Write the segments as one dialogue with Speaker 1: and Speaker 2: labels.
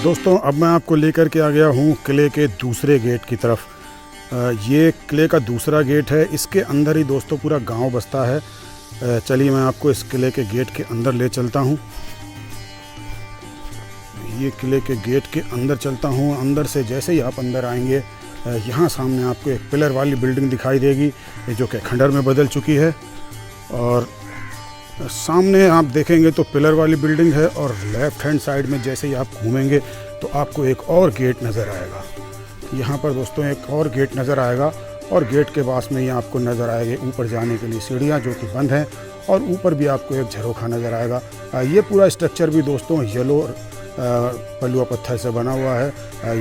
Speaker 1: दोस्तों अब मैं आपको लेकर के आ गया हूँ किले के दूसरे गेट की तरफ। ये किले का दूसरा गेट है। इसके अंदर ही दोस्तों पूरा गांव बसता है। चलिए मैं आपको इस किले के गेट के अंदर ले चलता हूँ। ये किले के गेट के अंदर चलता हूँ। अंदर से जैसे ही आप अंदर आएंगे यहाँ सामने आपको एक पिलर वाली बिल्डिंग दिखाई देगी जो कि खंडर में बदल चुकी है। और सामने आप देखेंगे तो पिलर वाली बिल्डिंग है और लेफ़्ट हैंड साइड में जैसे ही आप घूमेंगे तो आपको एक और गेट नज़र आएगा। यहाँ पर दोस्तों एक और गेट नज़र आएगा और गेट के पास में ही आपको नज़र आएगी ऊपर जाने के लिए सीढ़ियाँ जो कि बंद हैं और ऊपर भी आपको एक झरोखा नज़र आएगा। ये पूरा स्ट्रक्चर भी दोस्तों येलो बलुआ पत्थर से बना हुआ है,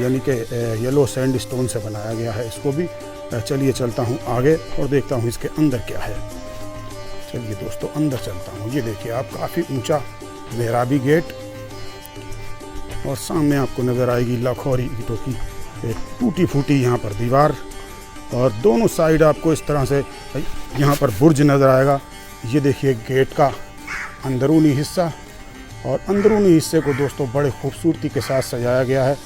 Speaker 1: यानी कि येलो सैंड स्टोन से बनाया गया है इसको भी। चलिए चलता हूँ आगे और देखता हूँ इसके अंदर क्या है। चलिए दोस्तों अंदर चलता हूँ। ये देखिए आप काफ़ी ऊंचा मेहराबी गेट और सामने आपको नज़र आएगी लाखोरी ईंटों की एक टूटी फूटी यहाँ पर दीवार और दोनों साइड आपको इस तरह से यहाँ पर बुर्ज नज़र आएगा। ये देखिए गेट का अंदरूनी हिस्सा और अंदरूनी हिस्से को दोस्तों बड़े खूबसूरती के साथ सजाया गया है।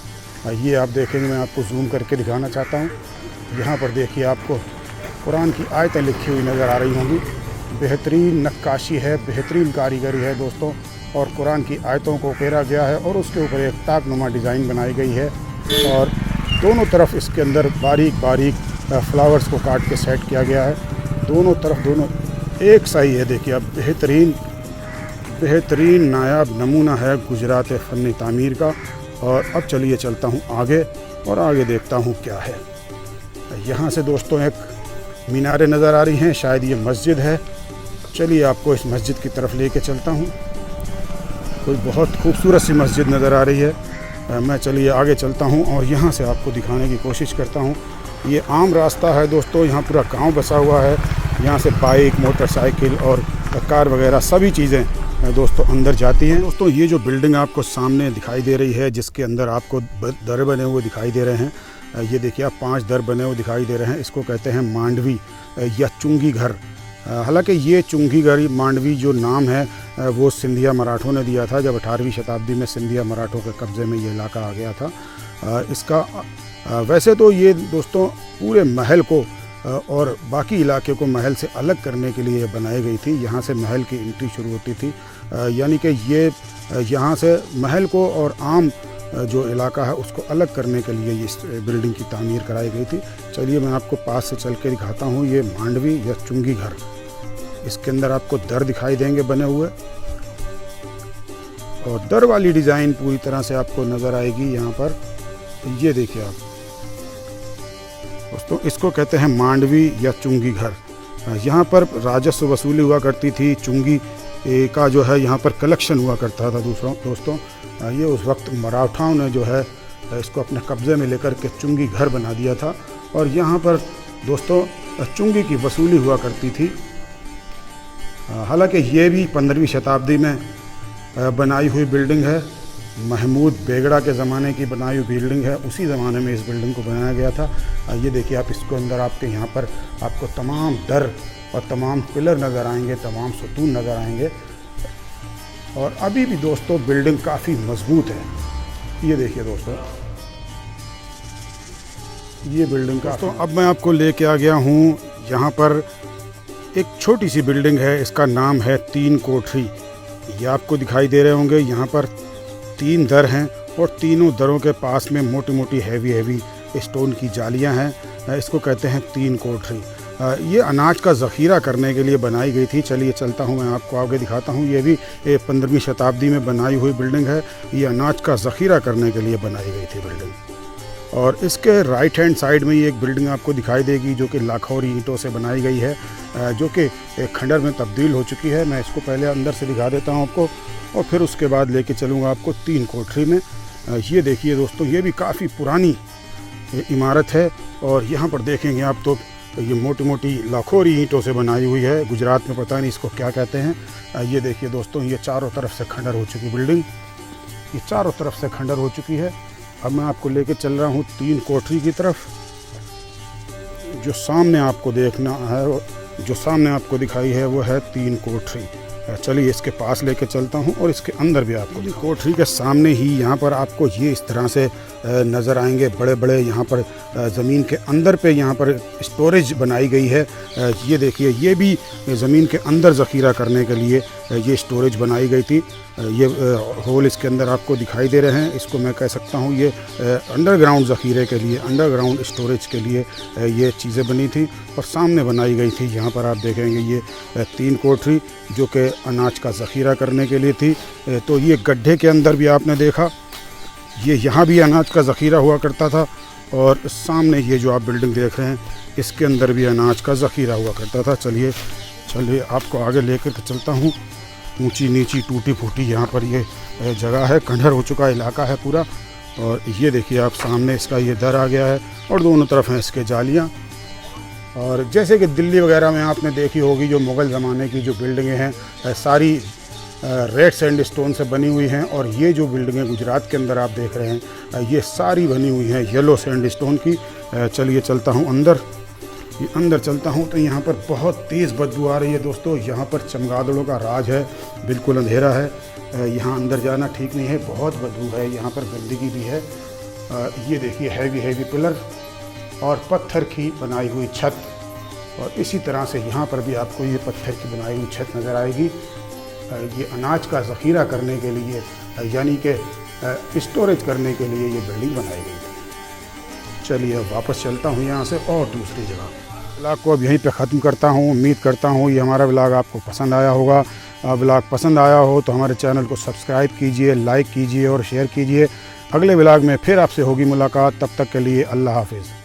Speaker 1: ये आप देखेंगे, मैं आपको जूम करके दिखाना चाहता हूँ। यहाँ पर देखिए आपको कुरान की आयतें लिखी हुई नज़र आ रही होंगी। बेहतरीन नक्काशी है, बेहतरीन कारीगरी है दोस्तों और कुरान की आयतों को उकेरा गया है और उसके ऊपर एक ताकनुमा डिज़ाइन बनाई गई है और दोनों तरफ इसके अंदर बारीक बारीक फ्लावर्स को काट के सेट किया गया है। दोनों तरफ दोनों एक सही है। देखिए अब बेहतरीन नायाब नमूना है गुजरात फ़न तामीर का। और अब चलिए चलता हूँ आगे और आगे देखता हूँ क्या है। यहाँ से दोस्तों एक मीनारें नज़र आ रही हैं, शायद ये मस्जिद है। चलिए आपको इस मस्जिद की तरफ लेके चलता हूँ। कोई बहुत खूबसूरत सी मस्जिद नज़र आ रही है। मैं चलिए आगे चलता हूँ और यहाँ से आपको दिखाने की कोशिश करता हूँ। ये आम रास्ता है दोस्तों, यहाँ पूरा गांव बसा हुआ है। यहाँ से बाइक, मोटरसाइकिल और कार वगैरह सभी चीज़ें दोस्तों अंदर जाती हैं। दोस्तों ये जो बिल्डिंग आपको सामने दिखाई दे रही है जिसके अंदर आपको दर बने हुए दिखाई दे रहे हैं, ये देखिए आप 5 दर बने हुए दिखाई दे रहे हैं। इसको कहते हैं मांडवी या चुंगी घर। हालांकि ये चुंगी घर मांडवी जो नाम है वो सिंधिया मराठों ने दिया था जब 18वीं शताब्दी में सिंधिया मराठों के कब्ज़े में ये इलाका आ गया था। इसका वैसे तो ये दोस्तों पूरे महल को और बाकी इलाके को महल से अलग करने के लिए बनाई गई थी। यहाँ से महल की एंट्री शुरू होती थी, यानी कि ये यहाँ से महल को और आम जो इलाका है उसको अलग करने के लिए ये बिल्डिंग की तामीर कराई गई थी। चलिए मैं आपको पास से चल के दिखाता हूँ। ये मांडवी या चुंगी घर, इसके अंदर आपको दर दिखाई देंगे बने हुए और दर वाली डिज़ाइन पूरी तरह से आपको नज़र आएगी यहाँ पर। ये देखिए आप दोस्तों, इसको कहते हैं मांडवी या चुंगी घर। यहाँ पर राजस्व वसूली हुआ करती थी। चुंगी का जो है यहाँ पर कलेक्शन हुआ करता था दोस्तों। ये उस वक्त मराठाओं ने जो है इसको अपने कब्ज़े में लेकर के चुंगी घर बना दिया था और यहाँ पर दोस्तों चुंगी की वसूली हुआ करती थी। हालांकि ये भी 15वीं शताब्दी में बनाई हुई बिल्डिंग है। महमूद बेगड़ा के ज़माने की बनाई हुई बिल्डिंग है। उसी ज़माने में इस बिल्डिंग को बनाया गया था। ये देखिए आप इसको अंदर आपके यहाँ पर आपको तमाम दर और तमाम पिलर नज़र आएंगे, तमाम सतून नज़र आएंगे और अभी भी दोस्तों बिल्डिंग काफ़ी मजबूत है। ये देखिए दोस्तों ये बिल्डिंग का। दोस्तों अब मैं आपको लेके आ गया हूँ। यहाँ पर एक छोटी सी बिल्डिंग है, इसका नाम है 3 कोठरी। ये आपको दिखाई दे रहे होंगे। यहाँ पर 3 दर हैं और तीनों दरों के पास में मोटी मोटी हैवी स्टोन की जालियाँ हैं। इसको कहते हैं 3 कोठरी। ये अनाज का ज़ख़ीरा करने के लिए बनाई गई थी। चलिए चलता हूँ, मैं आपको आगे दिखाता हूँ। ये भी 15वीं शताब्दी में बनाई हुई बिल्डिंग है। ये अनाज का ज़ख़ीरा करने के लिए बनाई गई थी बिल्डिंग। और इसके राइट हैंड साइड में ये एक बिल्डिंग आपको दिखाई देगी जो कि लाखोरी ईंटों से बनाई गई है, जो कि एक खंडर में तब्दील हो चुकी है। मैं इसको पहले अंदर से दिखा देता हूँ आपको और फिर उसके बाद लेके चलूँगा आपको 3 कोठरी में। ये देखिए दोस्तों, ये भी काफ़ी पुरानी इमारत है और यहाँ पर देखेंगे आप तो ये मोटी मोटी लाखोरी ईंटों से बनाई हुई है। गुजरात में पता नहीं इसको क्या कहते हैं। ये देखिए दोस्तों, ये चारों तरफ से खंडर हो चुकी बिल्डिंग, ये चारों तरफ से खंडर हो चुकी है। अब मैं आपको लेके चल रहा हूँ 3 कोठरी की तरफ। जो सामने आपको देखना है, जो सामने आपको दिखाई है वो है 3 कोठरी। चलिए इसके पास लेके चलता हूँ और इसके अंदर भी आपको कोठरी के सामने ही यहाँ पर आपको ये इस तरह से नज़र आएंगे बड़े बड़े यहाँ पर ज़मीन के अंदर पे यहाँ पर स्टोरेज बनाई गई है। ये देखिए ये भी ज़मीन के अंदर ज़ख़ीरा करने के लिए ये स्टोरेज बनाई गई थी। ये होल इसके अंदर आपको दिखाई दे रहे हैं, इसको मैं कह सकता हूँ ये अंडरग्राउंड ज़ख़ीरे के लिए, अंडरग्राउंड स्टोरेज के लिए ये चीज़ें बनी थी और सामने बनाई गई थी। यहाँ पर आप देखेंगे ये 3 कोठरी जो कि अनाज का ज़ख़ीरा करने के लिए थी। तो ये गड्ढे के अंदर भी आपने देखा, ये यहाँ भी अनाज का ज़ख़ीरा हुआ करता था और सामने ये जो आप बिल्डिंग देख रहे हैं इसके अंदर भी अनाज का ज़ख़ीरा हुआ करता था। चलिए आपको आगे लेकर के चलता हूँ। ऊंची नीची टूटी फूटी यहाँ पर ये जगह है, खंडहर हो चुका इलाका है पूरा। और ये देखिए आप सामने इसका ये दर आ गया है और दोनों तरफ हैं इसके जालियाँ। और जैसे कि दिल्ली वगैरह में आपने देखी होगी जो मुग़ल ज़माने की जो बिल्डिंगें हैं सारी रेड सैंडस्टोन से बनी हुई हैं, और ये जो बिल्डिंगें गुजरात के अंदर आप देख रहे हैं ये सारी बनी हुई हैं येलो सैंडस्टोन की। चलिए चलता हूँ अंदर। ये अंदर चलता हूँ तो यहाँ पर बहुत तेज़ बदबू आ रही है दोस्तों। यहाँ पर चमगादड़ों का राज है, बिल्कुल अंधेरा है, यहाँ अंदर जाना ठीक नहीं है, बहुत बदबू है, यहाँ पर गंदगी भी है। ये देखिए हैवी पिलर और पत्थर की बनाई हुई छत, और इसी तरह से यहाँ पर भी आपको ये पत्थर की बनाई हुई छत नज़र आएगी। ये अनाज का ज़ख़ीरा करने के लिए यानी कि स्टोरेज करने के लिए ये बिल्डिंग बनाई गई थी। चलिए अब वापस चलता हूँ यहाँ से और दूसरी जगह। व्लॉग को अब यहीं पे ख़त्म करता हूँ। उम्मीद करता हूँ ये हमारा व्लॉग आपको पसंद आया होगा। व्लॉग पसंद आया हो तो हमारे चैनल को सब्सक्राइब कीजिए, लाइक कीजिए और शेयर कीजिए। अगले व्लॉग में फिर आपसे होगी मुलाकात, तब तक के लिए अल्लाह हाफिज़।